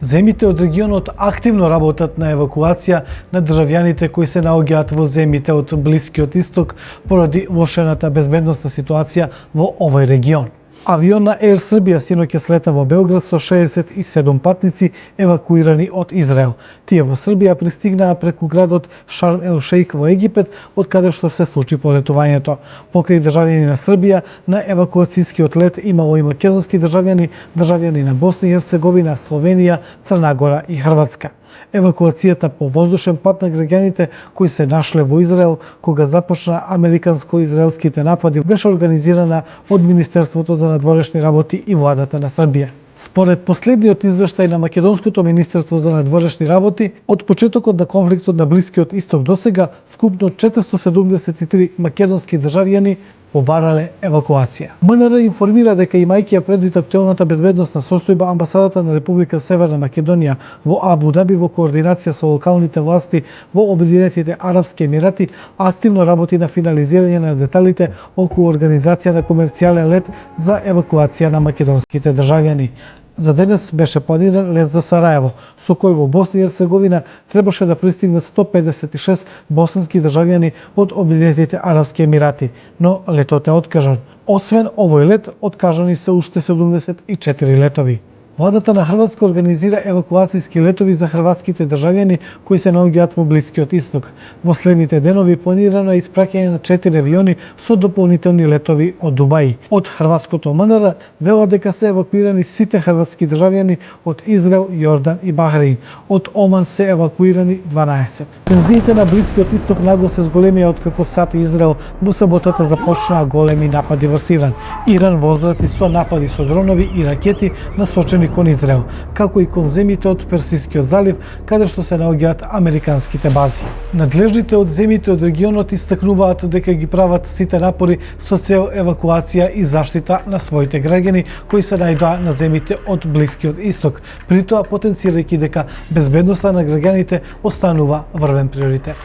Земите од регионот активно работат на евакуација на државјаните кои се наоѓаат во земите од Блискиот Исток поради влошената безбедносна ситуација во овој регион. Авион на Air Serbia синоќ слета во Белград со 67 патници евакуирани од Израел. Тие во Србија пристигнаа преку градот Шарм ел Шејк во Египет, од каде што се случи полетувањето. Покрај државјани на Србија, на евакуацијскиот лет имало и македонски државјани, државјани на Босна и Херцеговина, Словенија, Црна Гора и Хрватска. Евакуацијата по воздушен пат на граѓаните кои се нашле во Израел кога започна американско-израелските напади беше организирана од Министерството за надворешни работи и владата на Србија. Според последниот извештај на Македонското Министерство за надворешни работи, од почетокот на конфликтот на Блискиот Исток досега, вкупно 473 македонски државјани побарале евакуација. МНР информира дека имајќи ја предвид актуелната безбедносна состојба, амбасадата на Република Северна Македонија во Абу Даби во координација со локалните власти во Обединетите Арапски Емирати активно работи на финализирање на деталите околу организација на комерцијален лет за евакуација на македонските државјани. За денес беше планиран лет за Сараево, со кој во Босна и Херцеговина требаше да пристигнат 156 боснански државјани од Обединетите Арапски Емирати, но летот е откажан. Освен овој лет, откажани се уште 74 летови. Владата на Хрватска организира евакуацијски летови за хрватските државјани кои се наоѓаат во Блискиот Исток. Во следните денови планирано е испраќање на 4 авиони со дополнителни летови од Дубај. Од хрватското МНР велат дека се евакуирани сите хрватски државјани од Израел, Јордан и Бахреин. Од Оман се евакуирани 12. Тензиите на Блискиот Исток нагло се зголемија откако САД и Израел во саботата започнаа големи напади врз Иран. Иран возврати со напади со дронови и ракети насочени кон Израел, како и кон земите од Персискиот залив, каде што се наоѓаат американските бази. Надлежните од земите од регионот истакнуваат дека ги прават сите напори со цел евакуација и заштита на своите граѓани кои се наоѓаат на земите од Блискиот Исток, при тоа потенцирајќи дека безбедноста на граѓаните останува врвен приоритет.